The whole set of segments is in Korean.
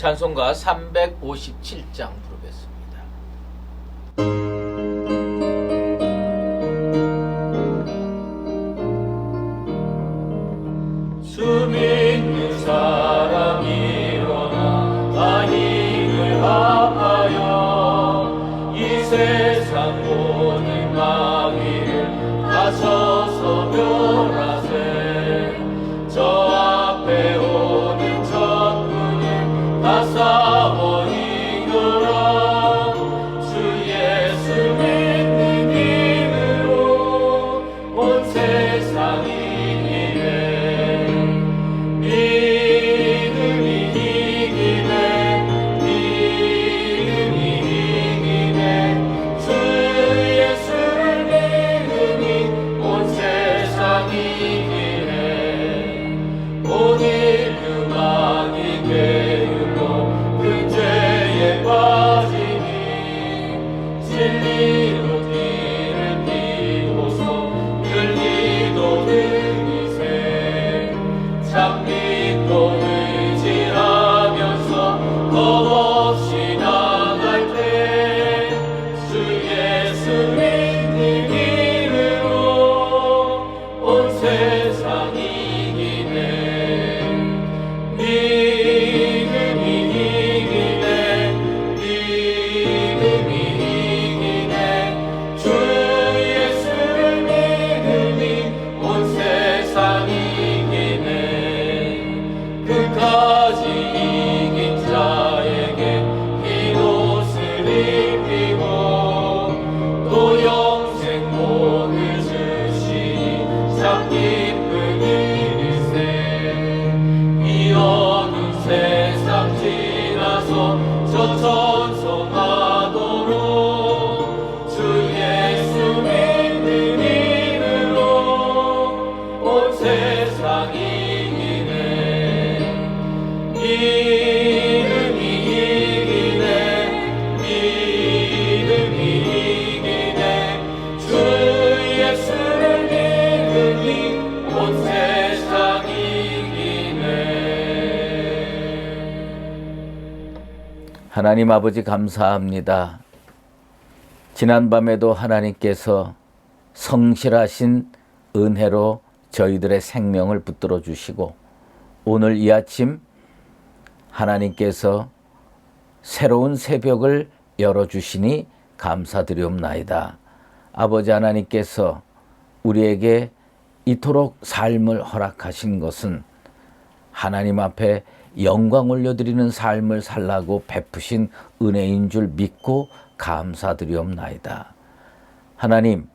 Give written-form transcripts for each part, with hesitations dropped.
찬송가 357장 부르겠습니다. 숨 있는 사람 일어나 다 힘을 합하여 이 세상 모든 마귀를 다 쳐서 멸하세. 저 앞에 오는 적군을 다 싸워 이겨라. 주 예수 믿는 힘으로 온 세상이 이기네. 믿음이 이기네. 믿음이 이기네. 주 예수를 믿으니 온 세상이 이기네. 오늘 음악이 깨우고 그 죄에 빠지니 진리로 길을 비고서 열기도 등이세. 참 믿고 의지하면서 겁없이 나갈 때 주 예수 믿는 힘으로 온 세상이 이기네. 믿음이 이기네. 믿음이 이기네. 주 예수를 믿으니 온 세상이 이기네. 끝까지 이긴 자에게 흰 옷을 입히고 또 영생 복을 주시니 참 기쁜 일일세. 이 어두운 세상 지나서 저 전성하도록 주 예수 믿는 힘으로 온 세상이 이기네. 믿음이 이기네. 믿음이 이기네. 주 예수를 믿으니 온 세상이 이기네. 하나님 아버지 감사합니다. 지난밤에도 하나님께서 성실하신 은혜로 저희들의 생명을 붙들어 주시고 오늘 이 아침 하나님께서 새로운 새벽을 열어주시니 감사드리옵나이다. 아버지 하나님께서 우리에게 이토록 삶을 허락하신 것은 하나님 앞에 영광 올려드리는 삶을 살라고 베푸신 은혜인 줄 믿고 감사드리옵나이다. 하나님,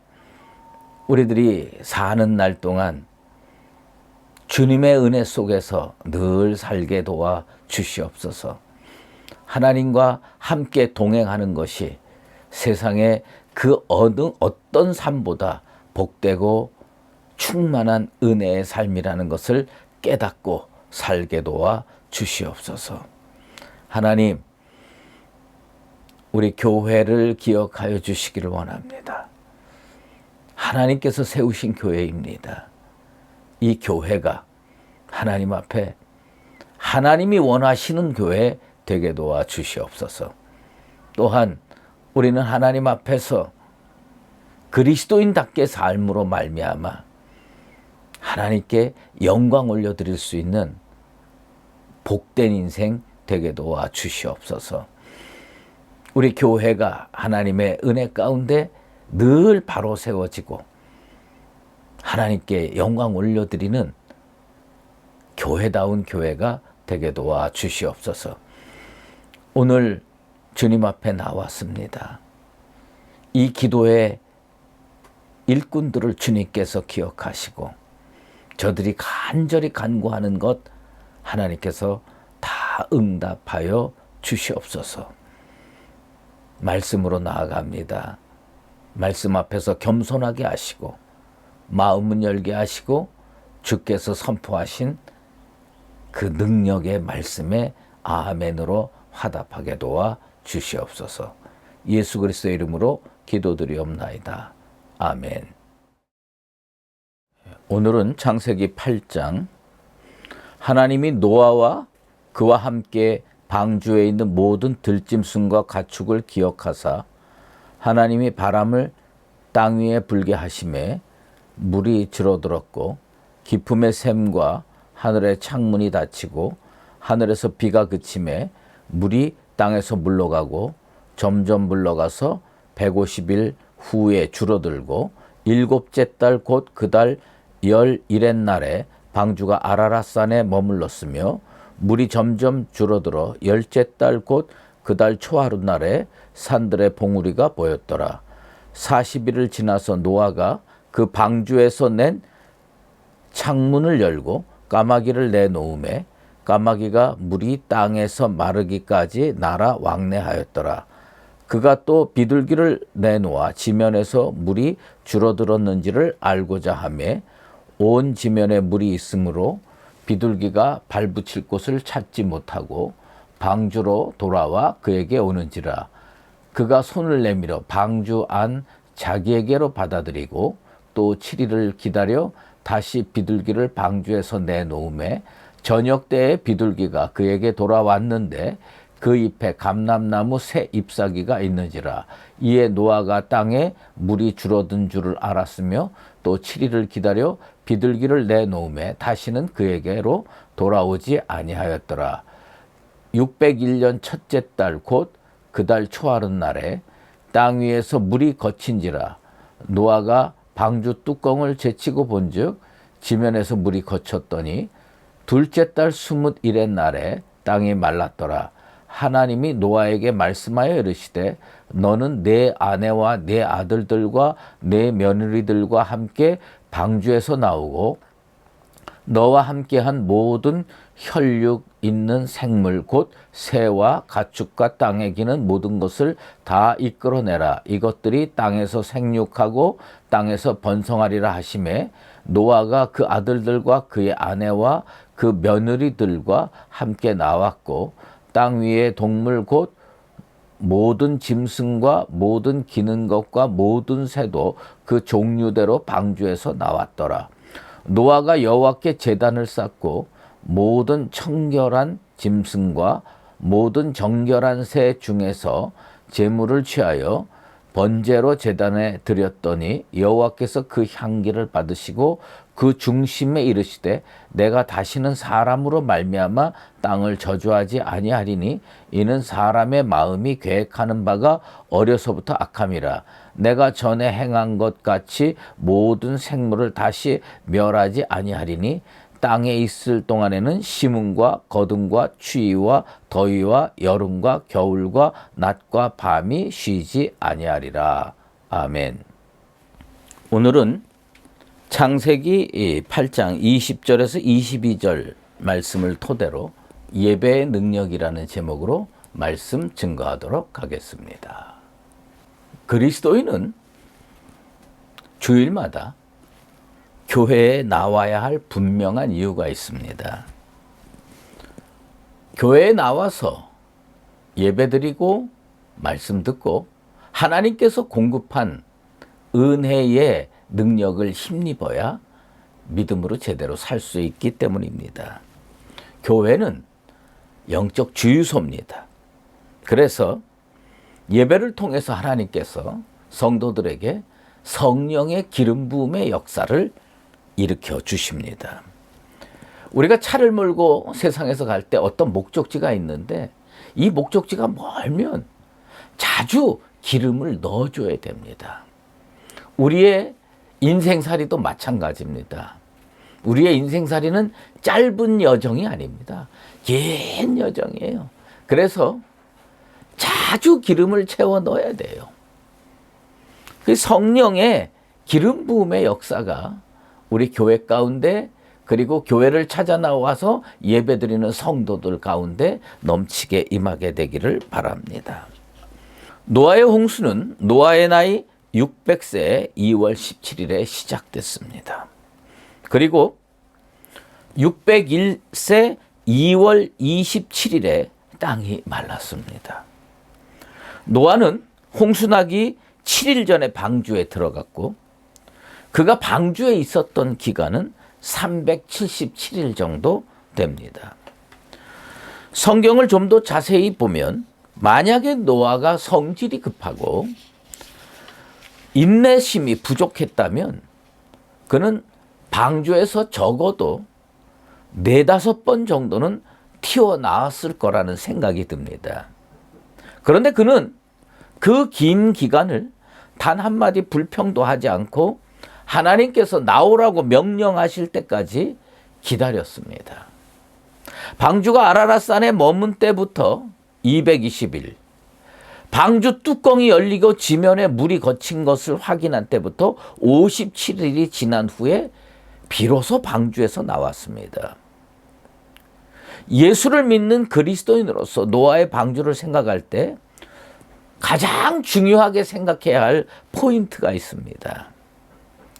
우리들이 사는 날 동안 주님의 은혜 속에서 늘 살게 도와 주시옵소서. 하나님과 함께 동행하는 것이 세상의 그 어떤 삶보다 복되고 충만한 은혜의 삶이라는 것을 깨닫고 살게 도와 주시옵소서. 하나님, 우리 교회를 기억하여 주시기를 원합니다. 하나님께서 세우신 교회입니다. 이 교회가 하나님 앞에 하나님이 원하시는 교회 되게 도와 주시옵소서. 또한 우리는 하나님 앞에서 그리스도인답게 삶으로 말미암아 하나님께 영광 올려드릴 수 있는 복된 인생 되게 도와 주시옵소서. 우리 교회가 하나님의 은혜 가운데 늘 바로 세워지고 하나님께 영광 올려드리는 교회다운 교회가 되게 도와 주시옵소서. 오늘 주님 앞에 나왔습니다. 이 기도의 일꾼들을 주님께서 기억하시고 저들이 간절히 간구하는 것 하나님께서 다 응답하여 주시옵소서. 말씀으로 나아갑니다. 말씀 앞에서 겸손하게 하시고 마음은 열게 하시고 주께서 선포하신 그 능력의 말씀에 아멘으로 화답하게 도와 주시옵소서. 예수 그리스도의 이름으로 기도드리옵나이다. 아멘. 오늘은 창세기 8장 하나님이 노아와 그와 함께 방주에 있는 모든 들짐승과 가축을 기억하사 하나님이 바람을 땅 위에 불게 하심에 물이 줄어들었고 깊음의 샘과 하늘의 창문이 닫히고 하늘에서 비가 그침에 물이 땅에서 물러가고 점점 물러가서 150일 후에 줄어들고 일곱째 달 곧 그 달 11의 날에 방주가 아라랏산에 머물렀으며 물이 점점 줄어들어 열째 달 곧 그 달 초하루 날에 산들의 봉우리가 보였더라. 40일을 지나서 노아가 그 방주에서 낸 창문을 열고 까마귀를 내놓음에 까마귀가 물이 땅에서 마르기까지 날아 왕래하였더라. 그가 또 비둘기를 내놓아 지면에서 물이 줄어들었는지를 알고자 하매 온 지면에 물이 있으므로 비둘기가 발붙일 곳을 찾지 못하고 방주로 돌아와 그에게 오는지라. 그가 손을 내밀어 방주 안 자기에게로 받아들이고 또 7일을 기다려 다시 비둘기를 방주에서 내놓음에 저녁 때에 비둘기가 그에게 돌아왔는데 그 잎에 감람나무 새 잎사귀가 있는지라. 이에 노아가 땅에 물이 줄어든 줄을 알았으며 또 7일을 기다려 비둘기를 내놓음에 다시는 그에게로 돌아오지 아니하였더라. 601년 첫째 달 곧 그 달 초하룻 날에 땅 위에서 물이 거친지라. 노아가 방주 뚜껑을 제치고 본즉 지면에서 물이 거쳤더니 둘째 달 21의 날에 땅이 말랐더라. 하나님이 노아에게 말씀하여 이르시되 너는 내 아내와 내 아들들과 내 며느리들과 함께 방주에서 나오고 너와 함께한 모든 혈육 있는 생물 곧 새와 가축과 땅에 기는 모든 것을 다 이끌어내라. 이것들이 땅에서 생육하고 땅에서 번성하리라 하시매 노아가 그 아들들과 그의 아내와 그 며느리들과 함께 나왔고 땅 위의 동물 곧 모든 짐승과 모든 기는 것과 모든 새도 그 종류대로 방주에서 나왔더라. 노아가 여호와께 제단을 쌓고 모든 청결한 짐승과 모든 정결한 새 중에서 제물을 취하여 번제로 제단에 드렸더니 여호와께서 그 향기를 받으시고 그 중심에 이르시되 내가 다시는 사람으로 말미암아 땅을 저주하지 아니하리니 이는 사람의 마음이 계획하는 바가 어려서부터 악함이라. 내가 전에 행한 것 같이 모든 생물을 다시 멸하지 아니하리니 땅에 있을 동안에는 심음과 거둠과 추위와 더위와 여름과 겨울과 낮과 밤이 쉬지 아니하리라. 아멘. 오늘은 창세기 8장 20절에서 22절 말씀을 토대로 예배의 능력이라는 제목으로 말씀 증거하도록 하겠습니다. 그리스도인은 주일마다 교회에 나와야 할 분명한 이유가 있습니다. 교회에 나와서 예배드리고 말씀 듣고 하나님께서 공급한 은혜의 능력을 힘입어야 믿음으로 제대로 살 수 있기 때문입니다. 교회는 영적 주유소입니다. 그래서 예배를 통해서 하나님께서 성도들에게 성령의 기름 부음의 역사를 일으켜 주십니다. 우리가 차를 몰고 세상에서 갈 때 어떤 목적지가 있는데 이 목적지가 멀면 자주 기름을 넣어줘야 됩니다. 우리의 인생살이도 마찬가지입니다. 우리의 인생살이는 짧은 여정이 아닙니다. 긴 여정이에요. 그래서 자주 기름을 채워 넣어야 돼요. 그 성령의 기름 부음의 역사가 우리 교회 가운데 그리고 교회를 찾아 나와서 예배드리는 성도들 가운데 넘치게 임하게 되기를 바랍니다. 노아의 홍수는 노아의 나이 600세 2월 17일에 시작됐습니다. 그리고 601세 2월 27일에 땅이 말랐습니다. 노아는 홍수나기 7일 전에 방주에 들어갔고 그가 방주에 있었던 기간은 377일 정도 됩니다. 성경을 좀 더 자세히 보면 만약에 노아가 성질이 급하고 인내심이 부족했다면 그는 방주에서 적어도 4-5번 정도는 튀어나왔을 거라는 생각이 듭니다. 그런데 그는 그 긴 기간을 단 한마디 불평도 하지 않고 하나님께서 나오라고 명령하실 때까지 기다렸습니다. 방주가 아라랏산에 머문 때부터 220일, 방주 뚜껑이 열리고 지면에 물이 거친 것을 확인한 때부터 57일이 지난 후에 비로소 방주에서 나왔습니다. 예수를 믿는 그리스도인으로서 노아의 방주를 생각할 때 가장 중요하게 생각해야 할 포인트가 있습니다.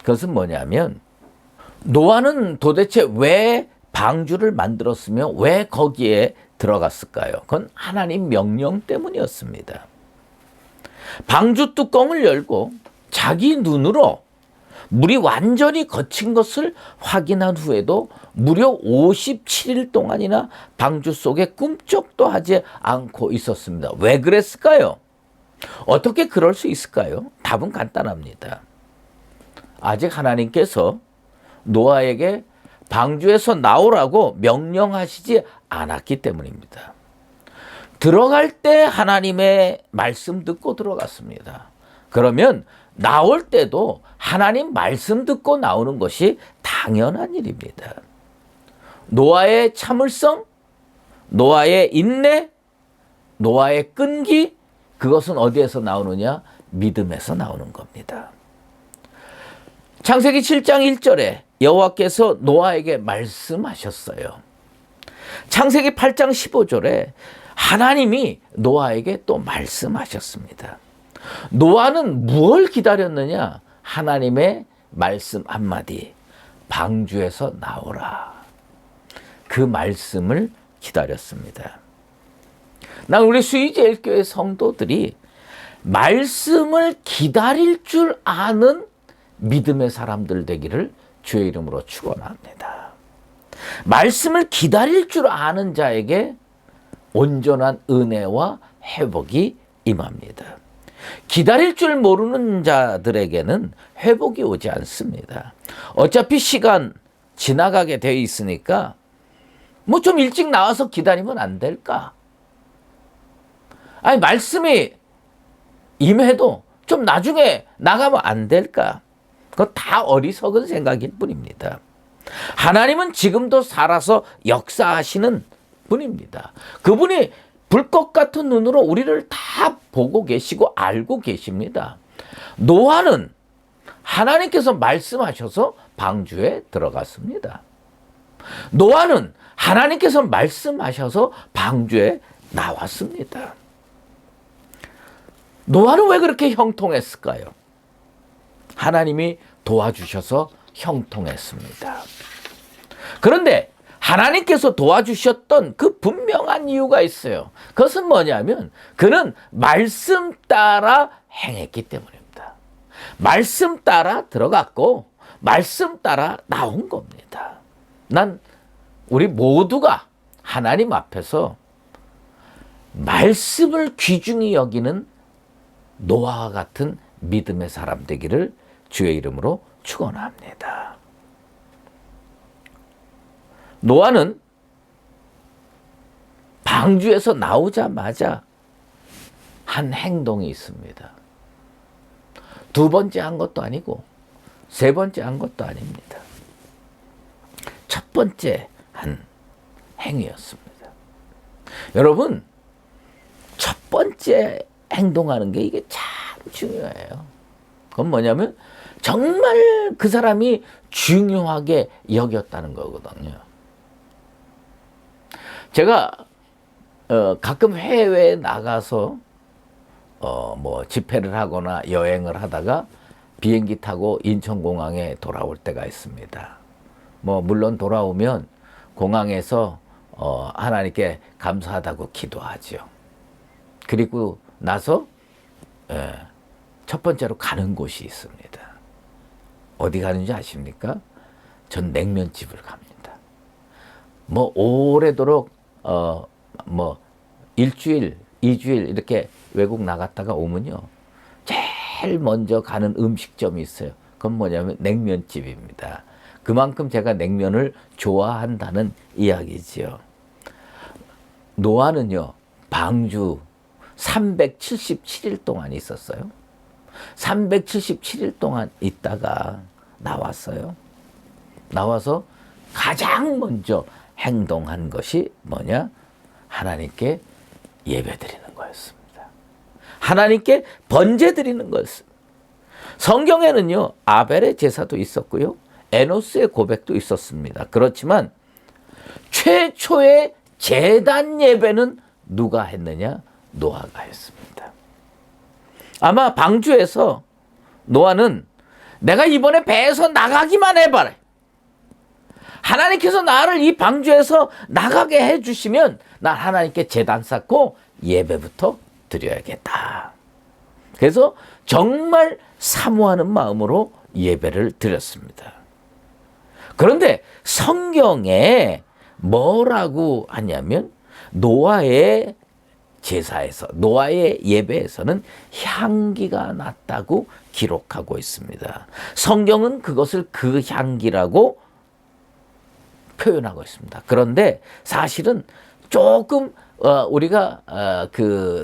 그것은 뭐냐면 노아는 도대체 왜 방주를 만들었으며 왜 거기에 들어갔을까요? 그건 하나님 명령 때문이었습니다. 방주 뚜껑을 열고 자기 눈으로 물이 완전히 거친 것을 확인한 후에도 무려 57일 동안이나 방주 속에 꿈쩍도 하지 않고 있었습니다. 왜 그랬을까요? 어떻게 그럴 수 있을까요? 답은 간단합니다. 아직 하나님께서 노아에게 방주에서 나오라고 명령하시지 않았기 때문입니다. 들어갈 때 하나님의 말씀 듣고 들어갔습니다. 그러면 나올 때도 하나님 말씀 듣고 나오는 것이 당연한 일입니다. 노아의 참을성, 노아의 인내, 노아의 끈기, 그것은 어디에서 나오느냐? 믿음에서 나오는 겁니다. 창세기 7장 1절에 여호와께서 노아에게 말씀하셨어요. 창세기 8장 15절에 하나님이 노아에게 또 말씀하셨습니다. 노아는 무엇을 기다렸느냐? 하나님의 말씀 한마디, 방주에서 나오라. 그 말씀을 기다렸습니다. 난 우리 수의제일교회 성도들이 말씀을 기다릴 줄 아는 믿음의 사람들 되기를 주의 이름으로 축원합니다. 말씀을 기다릴 줄 아는 자에게 온전한 은혜와 회복이 임합니다. 기다릴 줄 모르는 자들에게는 회복이 오지 않습니다. 어차피 시간 지나가게 돼 있으니까 뭐 좀 일찍 나와서 기다리면 안 될까? 아니 말씀이 임해도 좀 나중에 나가면 안 될까? 그거 다 어리석은 생각일 뿐입니다. 하나님은 지금도 살아서 역사하시는 분입니다. 그분이 불꽃 같은 눈으로 우리를 다 보고 계시고 알고 계십니다. 노아는 하나님께서 말씀하셔서 방주에 들어갔습니다. 노아는 하나님께서 말씀하셔서 방주에 나왔습니다. 노아는 왜 그렇게 형통했을까요? 하나님이 도와주셔서 형통했습니다. 그런데 하나님께서 도와주셨던 그 분명한 이유가 있어요. 그것은 뭐냐면 그는 말씀 따라 행했기 때문입니다. 말씀 따라 들어갔고 말씀 따라 나온 겁니다. 난 우리 모두가 하나님 앞에서 말씀을 귀중히 여기는 노아와 같은 믿음의 사람 되기를 주의 이름으로 축원합니다. 노아는 방주에서 나오자마자 한 행동이 있습니다. 2번째 한 것도 아니고 3번째 한 것도 아닙니다. 첫 번째 한 행위였습니다. 여러분, 첫 번째 행동하는 게 이게 참 중요해요. 그건 뭐냐면 정말 그 사람이 중요하게 여겼다는 거거든요. 제가 가끔 해외에 나가서 뭐 집회를 하거나 여행을 하다가 비행기 타고 인천공항에 돌아올 때가 있습니다. 뭐 물론 돌아오면 공항에서 하나님께 감사하다고 기도하죠. 그리고 나서 첫 번째로 가는 곳이 있습니다. 어디 가는지 아십니까? 전 냉면집을 갑니다. 뭐 오래도록 뭐 일주일, 2주일 이렇게 외국 나갔다가 오면요. 제일 먼저 가는 음식점이 있어요. 그건 뭐냐면 냉면집입니다. 그만큼 제가 냉면을 좋아한다는 이야기지요. 노아는요, 방주 377일 동안 있었어요. 377일 동안 있다가 나왔어요. 나와서 가장 먼저 행동한 것이 뭐냐? 하나님께 예배 드리는 거였습니다. 하나님께 번제 드리는 거였습니다. 성경에는요, 아벨의 제사도 있었고요, 에노스의 고백도 있었습니다. 그렇지만 최초의 제단 예배는 누가 했느냐? 노아가 했습니다. 아마 방주에서 노아는 내가 이번에 배에서 나가기만 해봐라. 하나님께서 나를 이 방주에서 나가게 해주시면 난 하나님께 제단 쌓고 예배부터 드려야겠다. 그래서 정말 사모하는 마음으로 예배를 드렸습니다. 그런데 성경에 뭐라고 하냐면 노아의 제사에서, 노아의 예배에서는 향기가 났다고 기록하고 있습니다. 성경은 그것을 그 향기라고 표현하고 있습니다. 그런데 사실은 조금 우리가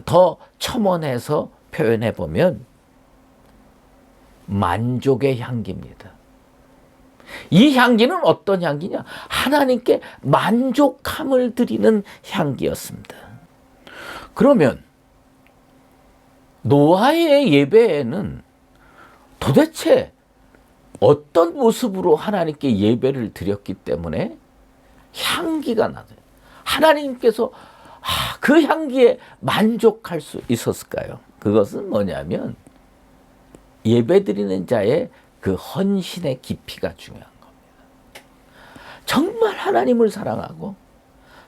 더 첨언해서 표현해 보면 만족의 향기입니다. 이 향기는 어떤 향기냐? 하나님께 만족함을 드리는 향기였습니다. 그러면 노아의 예배에는 도대체 어떤 모습으로 하나님께 예배를 드렸기 때문에 향기가 나요? 하나님께서 그 향기에 만족할 수 있었을까요? 그것은 뭐냐면 예배드리는 자의 그 헌신의 깊이가 중요한 겁니다. 정말 하나님을 사랑하고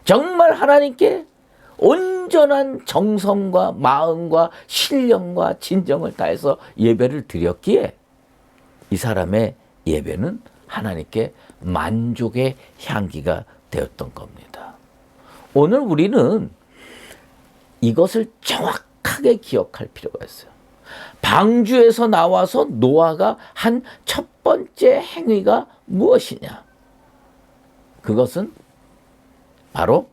정말 하나님께 온전한 정성과 마음과 신령과 진정을 다해서 예배를 드렸기에 이 사람의 예배는 하나님께 만족의 향기가 되었던 겁니다. 오늘 우리는 이것을 정확하게 기억할 필요가 있어요. 방주에서 나와서 노아가 한 첫 번째 행위가 무엇이냐? 그것은 바로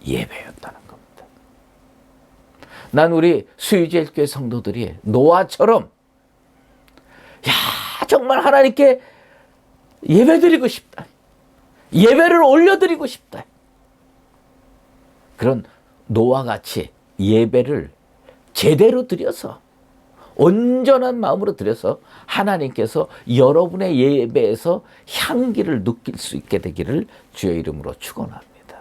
예배였다는 겁니다. 난 우리 수유제일교회 성도들이 노아처럼 정말 하나님께 예배드리고 싶다. 예배를 올려드리고 싶다. 그런 노아와 같이 예배를 제대로 드려서 온전한 마음으로 드려서 하나님께서 여러분의 예배에서 향기를 느낄 수 있게 되기를 주의 이름으로 축원합니다.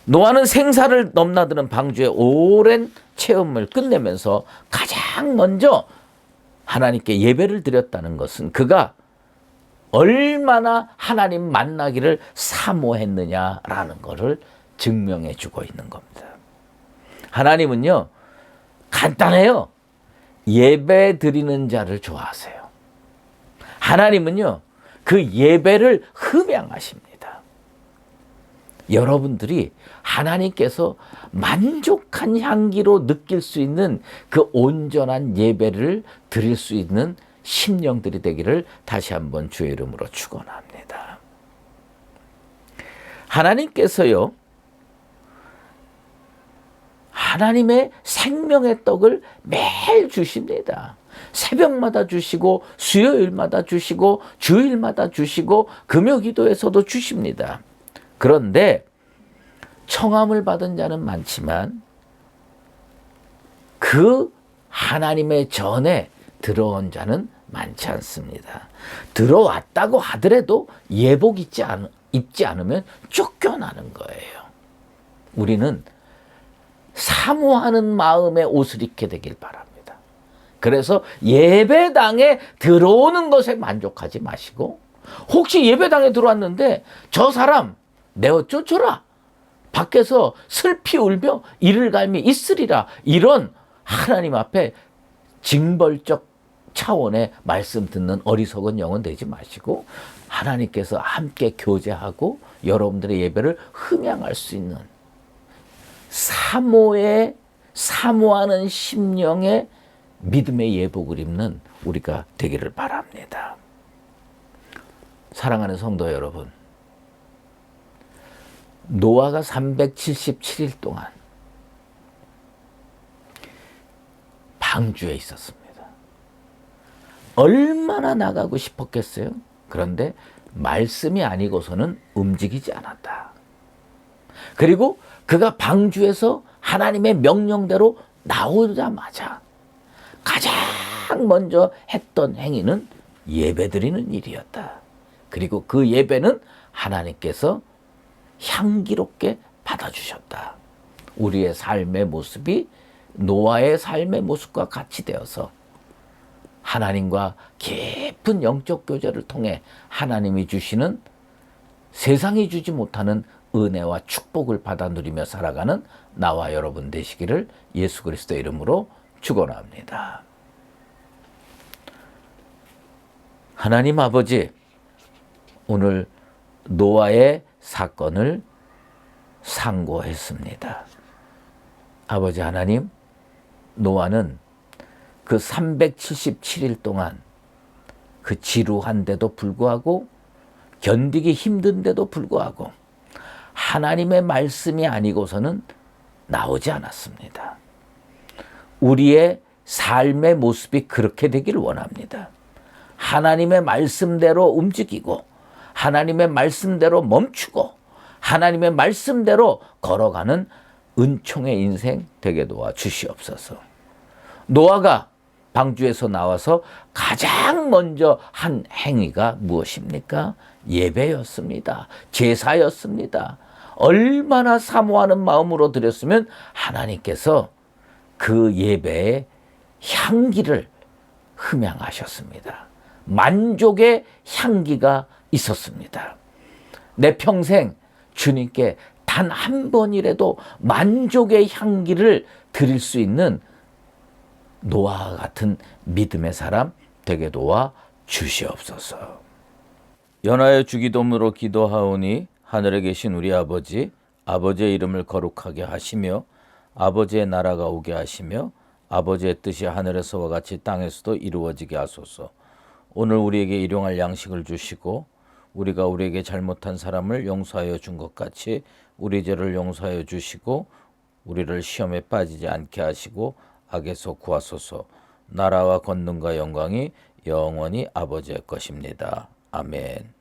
노아는 생사를 넘나드는 방주의 오랜 체험을 끝내면서 가장 먼저 하나님께 예배를 드렸다는 것은 그가 얼마나 하나님 만나기를 사모했느냐라는 것을 증명해 주고 있는 겁니다. 하나님은요, 간단해요. 예배 드리는 자를 좋아하세요. 하나님은요, 그 예배를 흠양하십니다. 여러분들이 하나님께서 만족한 향기로 느낄 수 있는 그 온전한 예배를 드릴 수 있는 심령들이 되기를 다시 한번 주의 이름으로 축원합니다. 하나님께서요, 하나님의 생명의 떡을 매일 주십니다. 새벽마다 주시고 수요일마다 주시고 주일마다 주시고 금요기도에서도 주십니다. 그런데 청함을 받은 자는 많지만 그 하나님의 전에 들어온 자는 많지 않습니다. 들어왔다고 하더라도 예복 입지 않으면 쫓겨나는 거예요. 우리는 사모하는 마음의 옷을 입게 되길 바랍니다. 그래서 예배당에 들어오는 것에 만족하지 마시고, 혹시 예배당에 들어왔는데 저 사람 내어 쫓아라, 밖에서 슬피 울며 이를 갈미 있으리라, 이런 하나님 앞에 징벌적 차원의 말씀 듣는 어리석은 영혼 되지 마시고 하나님께서 함께 교제하고 여러분들의 예배를 흠양할 수 있는 사모하는 심령의 믿음의 예복을 입는 우리가 되기를 바랍니다. 사랑하는 성도 여러분, 노아가 377일 동안 방주에 있었습니다. 얼마나 나가고 싶었겠어요? 그런데 말씀이 아니고서는 움직이지 않았다. 그리고 그가 방주에서 하나님의 명령대로 나오자마자 가장 먼저 했던 행위는 예배드리는 일이었다. 그리고 그 예배는 하나님께서 향기롭게 받아주셨다. 우리의 삶의 모습이 노아의 삶의 모습과 같이 되어서 하나님과 깊은 영적 교제를 통해 하나님이 주시는 세상이 주지 못하는 은혜와 축복을 받아 누리며 살아가는 나와 여러분 되시기를 예수 그리스도의 이름으로 축원합니다. 하나님 아버지, 오늘 노아의 사건을 상고했습니다. 아버지 하나님, 노아는 그 377일 동안 그 지루한데도 불구하고 견디기 힘든데도 불구하고 하나님의 말씀이 아니고서는 나오지 않았습니다. 우리의 삶의 모습이 그렇게 되길 원합니다. 하나님의 말씀대로 움직이고 하나님의 말씀대로 멈추고 하나님의 말씀대로 걸어가는 은총의 인생 되게 도와 주시옵소서. 노아가 방주에서 나와서 가장 먼저 한 행위가 무엇입니까? 예배였습니다. 제사였습니다. 얼마나 사모하는 마음으로 드렸으면 하나님께서 그 예배의 향기를 흠양하셨습니다. 만족의 향기가 있었습니다. 내 평생 주님께 단 한 번이라도 만족의 향기를 드릴 수 있는 노아와 같은 믿음의 사람 되게 도와 주시옵소서. 연하여 주기도문으로 기도하오니 하늘에 계신 우리 아버지, 아버지의 이름을 거룩하게 하시며 아버지의 나라가 오게 하시며 아버지의 뜻이 하늘에서와 같이 땅에서도 이루어지게 하소서. 오늘 우리에게 일용할 양식을 주시고 우리가 우리에게 잘못한 사람을 용서하여 준 것 같이 우리 죄를 용서하여 주시고 우리를 시험에 빠지지 않게 하시고 악에서 구하소서. 나라와 권능과 영광이 영원히 아버지의 것입니다. 아멘.